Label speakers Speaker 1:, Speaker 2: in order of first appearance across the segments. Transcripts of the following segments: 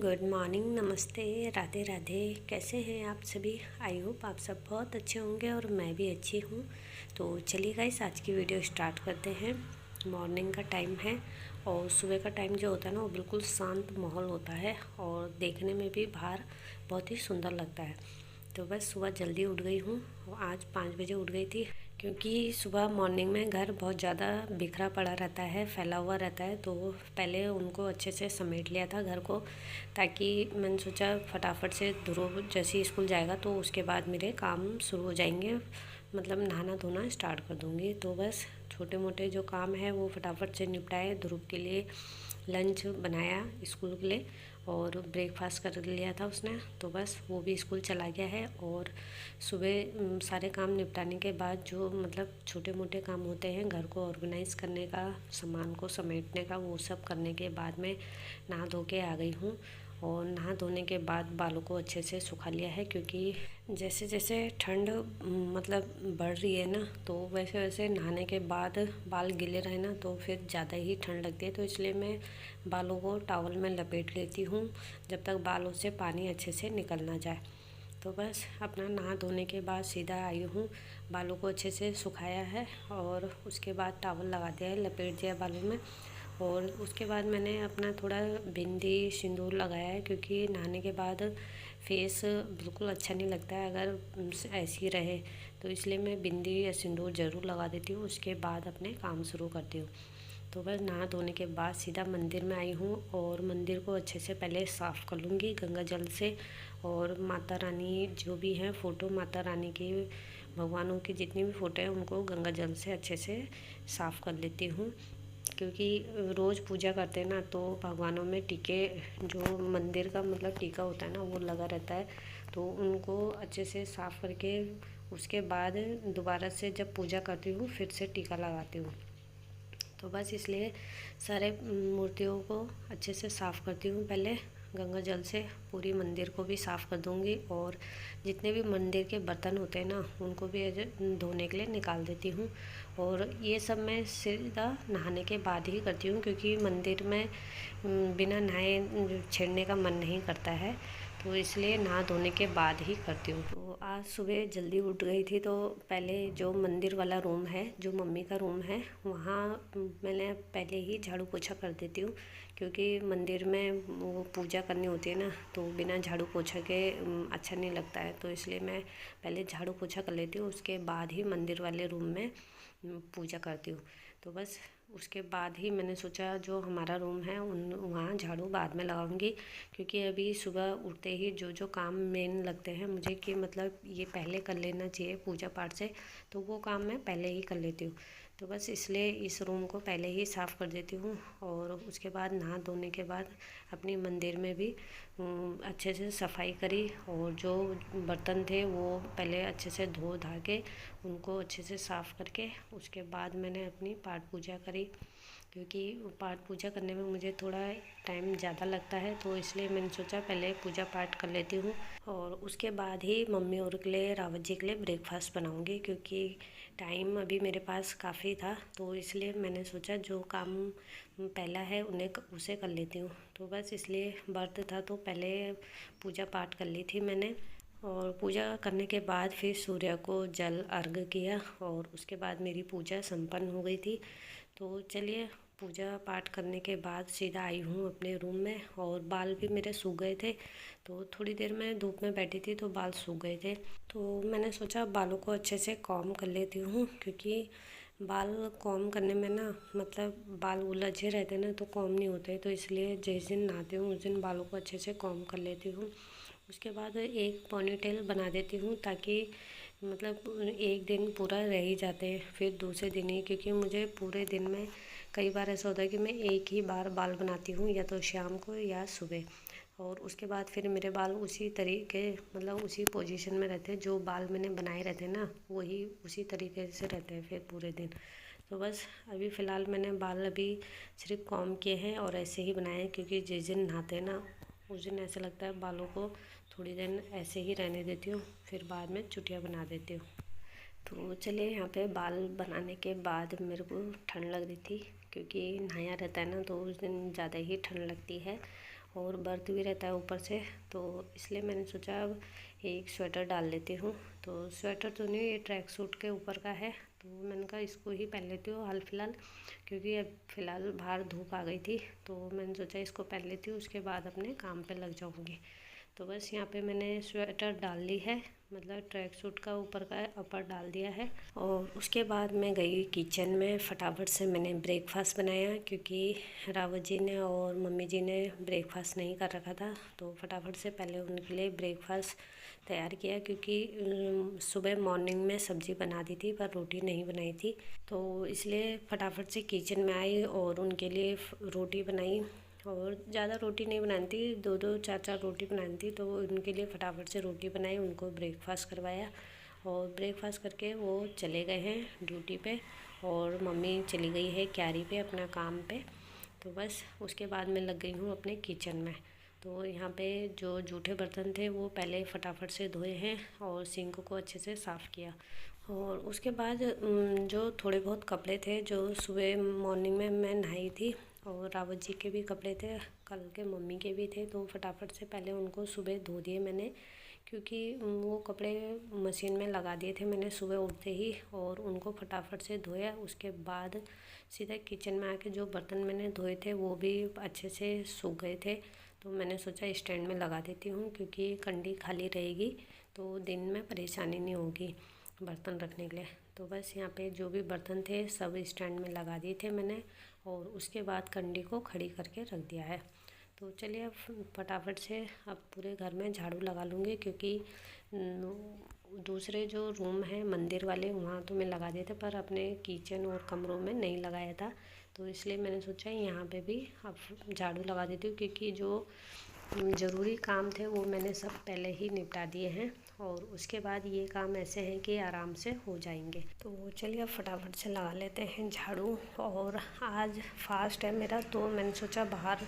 Speaker 1: Good morning, नमस्ते, राधे राधे। कैसे हैं आप सभी? आई होप आप सब बहुत अच्छे होंगे और मैं भी अच्छी हूँ। तो चलिए गाइस, आज की वीडियो स्टार्ट करते हैं। मॉर्निंग का टाइम है और सुबह का टाइम जो होता है ना, वो बिल्कुल शांत माहौल होता है और देखने में भी बाहर बहुत ही सुंदर लगता है। तो बस सुबह जल्दी उठ गई हूँ। आज 5 बजे उठ गई थी, क्योंकि सुबह मॉर्निंग में घर बहुत ज़्यादा बिखरा पड़ा रहता है, फैला हुआ रहता है। तो पहले उनको अच्छे से समेट लिया था घर को, ताकि मैंने सोचा फटाफट से ध्रुव जैसे ही स्कूल जाएगा तो उसके बाद मेरे काम शुरू हो जाएंगे, मतलब नहाना धोना स्टार्ट कर दूँगी। तो बस छोटे मोटे जो काम है वो फटाफट से निपटाए। ध्रुव के लिए लंच बनाया स्कूल के लिए और ब्रेकफास्ट कर लिया था उसने, तो बस वो भी स्कूल चला गया है। और सुबह सारे काम निपटाने के बाद जो मतलब छोटे मोटे काम होते हैं घर को ऑर्गेनाइज़ करने का, सामान को समेटने का, वो सब करने के बाद में नहा धो के आ गई हूँ। और नहा धोने के बाद बालों को अच्छे से सुखा लिया है, क्योंकि जैसे जैसे ठंड मतलब बढ़ रही है ना, तो वैसे वैसे नहाने के बाद बाल गीले रहे ना तो फिर ज़्यादा ही ठंड लगती है। तो इसलिए मैं बालों को टॉवल में लपेट लेती हूँ जब तक बालों से पानी अच्छे से निकल ना जाए। तो बस अपना नहा धोने के बाद सीधा आई हूँ, बालों को अच्छे से सुखाया है और उसके बाद टॉवल लगा दिया है, लपेट दिया बालों में। और उसके बाद मैंने अपना थोड़ा बिंदी सिंदूर लगाया है, क्योंकि नहाने के बाद फेस बिल्कुल अच्छा नहीं लगता है अगर ऐसी रहे। तो इसलिए मैं बिंदी या सिंदूर ज़रूर लगा देती हूँ, उसके बाद अपने काम शुरू करती हूँ। तो बस नहा धोने के बाद सीधा मंदिर में आई हूँ और मंदिर को अच्छे से पहले साफ़ कर लूँगी गंगा जल से। और माता रानी जो भी हैं फ़ोटो, माता रानी की, भगवानों की जितनी भी फ़ोटो हैं उनको गंगा जल से अच्छे से साफ़ कर लेती हूँ, क्योंकि रोज़ पूजा करते हैं ना तो भगवानों में टीके, जो मंदिर का मतलब टीका होता है ना, वो लगा रहता है। तो उनको अच्छे से साफ़ करके उसके बाद दोबारा से जब पूजा करती हूँ फिर से टीका लगाती हूँ। तो बस इसलिए सारे मूर्तियों को अच्छे से साफ़ करती हूँ पहले गंगा जल से। पूरी मंदिर को भी साफ़ कर दूँगी और जितने भी मंदिर के बर्तन होते हैं ना उनको भी धोने के लिए निकाल देती हूँ। और ये सब मैं सीधा नहाने के बाद ही करती हूँ, क्योंकि मंदिर में बिना नहाए छेड़ने का मन नहीं करता है। तो इसलिए नहा धोने के बाद ही करती हूँ। तो आज सुबह जल्दी उठ गई थी, तो पहले जो मंदिर वाला रूम है, जो मम्मी का रूम है, वहाँ मैंने पहले ही झाड़ू पोछा कर देती हूँ, क्योंकि मंदिर में वो पूजा करनी होती है ना, तो बिना झाड़ू पोछा के अच्छा नहीं लगता है। तो इसलिए मैं पहले झाड़ू पोछा कर लेती हूँ, उसके बाद ही मंदिर वाले रूम में पूजा करती हूँ। तो बस उसके बाद ही मैंने सोचा जो हमारा रूम है उन वहाँ झाड़ू बाद में लगाऊंगी, क्योंकि अभी सुबह उठते ही जो जो काम मेन लगते हैं मुझे कि मतलब ये पहले कर लेना चाहिए पूजा पाठ से, तो वो काम मैं पहले ही कर लेती हूँ। तो बस इसलिए इस रूम को पहले ही साफ़ कर देती हूँ। और उसके बाद नहा धोने के बाद अपनी मंदिर में भी अच्छे से सफाई करी, और जो बर्तन थे वो पहले अच्छे से धो धा के उनको अच्छे से साफ़ करके उसके बाद मैंने अपनी पाठ पूजा करी, क्योंकि पाठ पूजा करने में मुझे थोड़ा टाइम ज़्यादा लगता है। तो इसलिए मैंने सोचा पहले पूजा पाठ कर लेती हूँ और उसके बाद ही मम्मी और के लिए, रावत जी के लिए ब्रेकफास्ट बनाऊँगी, क्योंकि टाइम अभी मेरे पास काफ़ी था। तो इसलिए मैंने सोचा जो काम पहला है उसे कर लेती हूँ। तो बस इसलिए व्रत था तो पहले पूजा पाठ कर ली थी मैंने। और पूजा करने के बाद फिर सूर्य को जल अर्घ किया और उसके बाद मेरी पूजा संपन्न हो गई थी। तो चलिए, पूजा पाठ करने के बाद सीधा आई हूँ अपने रूम में, और बाल भी मेरे सूख गए थे। तो थोड़ी देर मैं धूप में बैठी थी तो बाल सूख गए थे, तो मैंने सोचा बालों को अच्छे से कॉम्ब कर लेती हूँ, क्योंकि बाल कॉम्ब करने में ना मतलब बाल उलझे रहते हैं ना तो कॉम्ब नहीं होते। तो इसलिए जिस दिन नहाती हूँ उस दिन बालों को अच्छे से कॉम्ब कर लेती हूँ। उसके बाद एक पोनीटेल बना देती हूँ, ताकि मतलब एक दिन पूरा रह ही जाते हैं, फिर दूसरे दिन ही, क्योंकि मुझे पूरे दिन में कई बार ऐसा होता है कि मैं एक ही बार बाल बनाती हूँ, या तो शाम को या सुबह। और उसके बाद फिर मेरे बाल उसी तरीके मतलब उसी पोजीशन में रहते हैं, जो बाल मैंने बनाए रहते हैं ना वही उसी तरीके से रहते हैं फिर पूरे दिन। तो बस अभी फ़िलहाल मैंने बाल अभी सिर्फ कॉम्ब किए हैं और ऐसे ही बनाए हैं, क्योंकि जिस दिन नहाते हैं ना उस दिन ऐसा लगता है बालों को थोड़ी देर ऐसे ही रहने देती हूँ, फिर बाद में चुटिया बना देती हूँ। तो चलिए, यहाँ पे बाल बनाने के बाद मेरे को ठंड लग रही थी, क्योंकि नहाया रहता है ना तो उस दिन ज़्यादा ही ठंड लगती है। और बर्थ भी रहता है ऊपर से, तो इसलिए मैंने सोचा अब एक स्वेटर डाल लेती हूँ। तो स्वेटर तो नहीं, ये ट्रैक सूट के ऊपर का है, तो मैंने कहा इसको ही पहन लेती हूँ हाल फिलहाल, क्योंकि अब फ़िलहाल बाहर धूप आ गई थी, तो मैंने सोचा इसको पहन लेती हूँ, उसके बाद अपने काम पे लग जाऊँगी। तो बस यहाँ पे मैंने स्वेटर डाल ली है, मतलब ट्रैक सूट का ऊपर का अपर डाल दिया है। और उसके बाद मैं गई किचन में, फटाफट से मैंने ब्रेकफास्ट बनाया, क्योंकि रावत जी ने और मम्मी जी ने ब्रेकफास्ट नहीं कर रखा था, तो फटाफट से पहले उनके लिए ब्रेकफास्ट तैयार किया, क्योंकि सुबह मॉर्निंग में सब्ज़ी बना दी थी पर रोटी नहीं बनाई थी, तो इसलिए फटाफट से किचन में आई और उनके लिए रोटी बनाई। और ज़्यादा रोटी नहीं बनानी थी, 2-2 4-4 रोटी बनानी थी, तो उनके लिए फटाफट से रोटी बनाई, उनको ब्रेकफास्ट करवाया और ब्रेकफास्ट करके वो चले गए हैं ड्यूटी पे, और मम्मी चली गई है क्यारी पे अपना काम पे। तो बस उसके बाद मैं लग गई हूँ अपने किचन में। तो यहाँ पे जो जूठे बर्तन थे वो पहले फटाफट से धोए हैं और सिंक को अच्छे से साफ़ किया। और उसके बाद जो थोड़े बहुत कपड़े थे जो सुबह मॉर्निंग में मैं नहाई थी, और रावत जी के भी कपड़े थे, कल के मम्मी के भी थे, तो फटाफट से पहले उनको सुबह धो दिए मैंने, क्योंकि वो कपड़े मशीन में लगा दिए थे मैंने सुबह उठते ही, और उनको फटाफट से धोया। उसके बाद सीधा किचन में आके जो बर्तन मैंने धोए थे वो भी अच्छे से सूख गए थे, तो मैंने सोचा स्टैंड में लगा देती हूँ, क्योंकि कंडी खाली रहेगी तो दिन में परेशानी नहीं होगी बर्तन रखने के लिए। तो बस यहाँ पे जो भी बर्तन थे सब स्टैंड में लगा दिए थे मैंने, और उसके बाद कंडी को खड़ी करके रख दिया है। तो चलिए अब फटाफट से अब पूरे घर में झाड़ू लगा लूँगी, क्योंकि दूसरे जो रूम हैं मंदिर वाले वहाँ तो मैं लगा दिए थे, पर अपने किचन और कमरों में नहीं लगाया था, तो इसलिए मैंने सोचा यहाँ पे भी अब झाड़ू लगा देती हूँ, क्योंकि जो ज़रूरी काम थे वो मैंने सब पहले ही निपटा दिए हैं, और उसके बाद ये काम ऐसे हैं कि आराम से हो जाएंगे। तो चलिए अब फटाफट से लगा लेते हैं झाड़ू। और आज फास्ट है मेरा, तो मैंने सोचा बाहर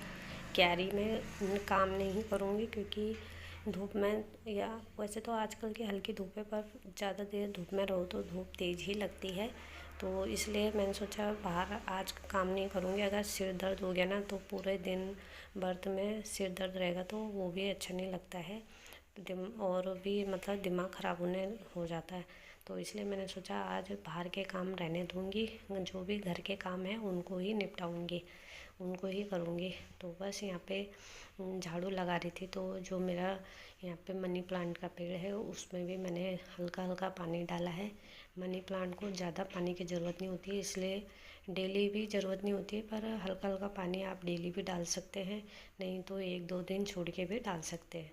Speaker 1: क्यारी में काम नहीं करूँगी, क्योंकि धूप में, या वैसे तो आजकल की हल्की धूप है, पर ज़्यादा देर धूप में रहो तो धूप तेज़ ही लगती है, तो इसलिए मैंने सोचा बाहर आज काम नहीं करूँगी। अगर सिर दर्द हो गया ना तो पूरे दिन व्रत में सिर दर्द रहेगा तो वो भी अच्छा नहीं लगता है, और भी मतलब दिमाग ख़राब होने हो जाता है, तो इसलिए मैंने सोचा आज बाहर के काम रहने दूँगी, जो भी घर के काम हैं उनको ही निपटाऊँगी, उनको ही करूँगी। तो बस यहाँ पे झाड़ू लगा रही थी, तो जो मेरा यहाँ पे मनी प्लांट का पेड़ है उसमें भी मैंने हल्का हल्का पानी डाला है। मनी प्लांट को ज़्यादा पानी की ज़रूरत नहीं होती है, इसलिए डेली भी ज़रूरत नहीं होती है, पर हल्का हल्का पानी आप डेली भी डाल सकते हैं, नहीं तो 1-2 दिन छोड़ के भी डाल सकते हैं।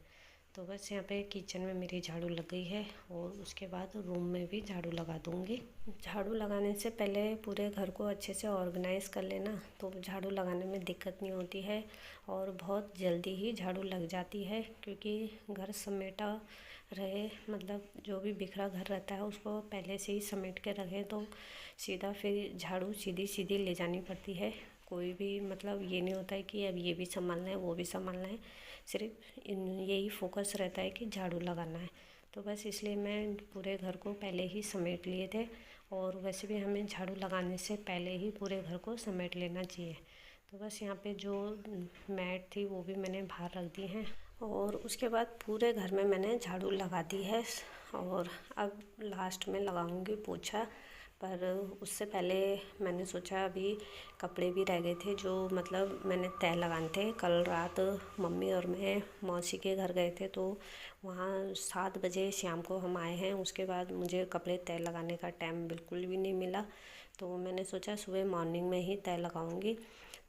Speaker 1: तो बस यहाँ पे किचन में मेरी झाड़ू लग गई है, और उसके बाद रूम में भी झाड़ू लगा दूँगी। झाड़ू लगाने से पहले पूरे घर को अच्छे से ऑर्गेनाइज़ कर लेना, तो झाड़ू लगाने में दिक्कत नहीं होती है, और बहुत जल्दी ही झाड़ू लग जाती है, क्योंकि घर समेटा रहे, मतलब जो भी बिखरा घर रहता है उसको पहले से ही समेट के रखें, तो सीधा फिर झाड़ू सीधी सीधी ले जानी पड़ती है। कोई भी मतलब ये नहीं होता है कि अब ये भी संभालना है वो भी संभालना है, सिर्फ यही फोकस रहता है कि झाड़ू लगाना है। तो बस इसलिए मैं पूरे घर को पहले ही समेट लिए थे, और वैसे भी हमें झाड़ू लगाने से पहले ही पूरे घर को समेट लेना चाहिए। तो बस यहाँ पे जो मैट थी वो भी मैंने बाहर रख दी हैं, और उसके बाद पूरे घर में मैंने झाड़ू लगा दी है, और अब लास्ट में लगाऊंगी पोछा। पर उससे पहले मैंने सोचा अभी कपड़े भी रह गए थे जो मतलब मैंने तय लगाने थे। कल रात मम्मी और मैं मौसी के घर गए थे, तो वहाँ 7 बजे शाम को हम आए हैं। उसके बाद मुझे कपड़े तय लगाने का टाइम बिल्कुल भी नहीं मिला, तो मैंने सोचा सुबह मॉर्निंग में ही तय लगाऊंगी।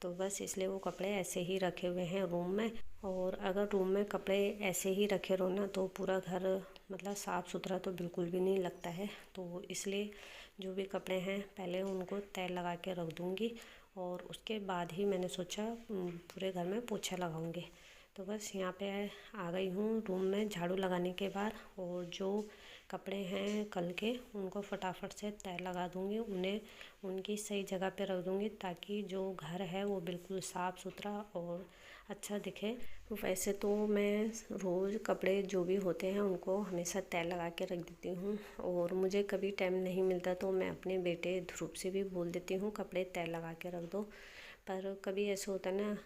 Speaker 1: तो बस इसलिए वो कपड़े ऐसे ही रखे हुए हैं रूम में, और अगर रूम में कपड़े ऐसे ही रखे रहो ना तो पूरा घर मतलब साफ़ सुथरा तो बिल्कुल भी नहीं लगता है। तो इसलिए जो भी कपड़े हैं पहले उनको तय लगा के रख दूँगी, और उसके बाद ही मैंने सोचा पूरे घर में पोछा लगाऊंगी। तो बस यहाँ पे आ गई हूँ रूम में झाड़ू लगाने के बाद, और जो कपड़े हैं कल के उनको फटाफट से तय लगा दूँगी, उन्हें उनकी सही जगह पे रख दूँगी, ताकि जो घर है वो बिल्कुल साफ़ सुथरा और अच्छा दिखे। वैसे तो मैं रोज़ कपड़े जो भी होते हैं उनको हमेशा तय लगा के रख देती हूँ, और मुझे कभी टाइम नहीं मिलता तो मैं अपने बेटे ध्रुव से भी बोल देती हूँ कपड़े तय लगा के रख दो, पर कभी ऐसा होता है ना,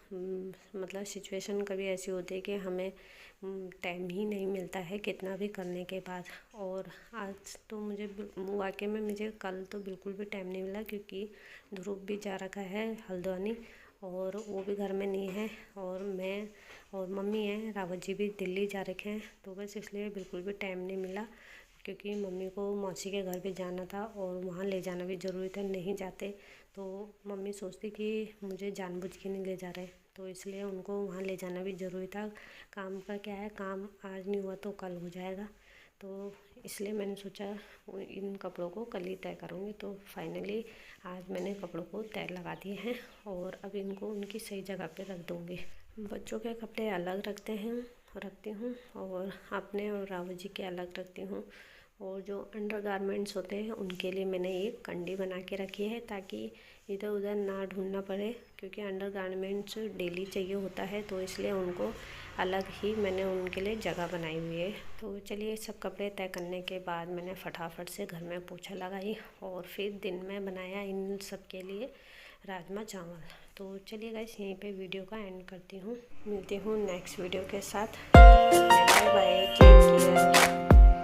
Speaker 1: मतलब सिचुएशन कभी ऐसी होती है कि हमें टाइम ही नहीं मिलता है कितना भी करने के बाद। और आज तो मुझे वाकई में मुझे कल तो बिल्कुल भी टाइम नहीं मिला, क्योंकि ध्रुव भी जा रखा है हल्द्वानी और वो भी घर में नहीं है, और मैं और मम्मी हैं, रावत जी भी दिल्ली जा रखे हैं। तो बस इसलिए बिल्कुल भी टाइम नहीं मिला, क्योंकि मम्मी को मौसी के घर भी जाना था और वहाँ ले जाना भी ज़रूरी था। नहीं जाते तो मम्मी सोचती कि मुझे जानबूझ के नहीं ले जा रहे, तो इसलिए उनको वहाँ ले जाना भी ज़रूरी था। काम का क्या है, काम आज नहीं हुआ तो कल हो जाएगा, तो इसलिए मैंने सोचा इन कपड़ों को कल ही तय करूँगी। तो फाइनली आज मैंने कपड़ों को तय लगा दिए हैं और अब इनको उनकी सही जगह पे रख दूँगी। बच्चों के कपड़े अलग रखती हूँ और अपने और रावत जी के अलग रखती हूँ। और जो अंडर गारमेंट्स होते हैं उनके लिए मैंने एक कंडी बना के रखी है, ताकि इधर उधर ना ढूंढना पड़े, क्योंकि अंडर गारमेंट्स डेली चाहिए होता है, तो इसलिए उनको अलग ही मैंने उनके लिए जगह बनाई हुई है। तो चलिए, सब कपड़े तय करने के बाद मैंने फटाफट से घर में पोछा लगाई और फिर दिन में बनाया इन सब के लिए राजमा चावल। तो चलिए गाइस, यहीं पे वीडियो का एंड करती हूँ। मिलती हूँ नेक्स्ट वीडियो के साथ। Bye bye, take care.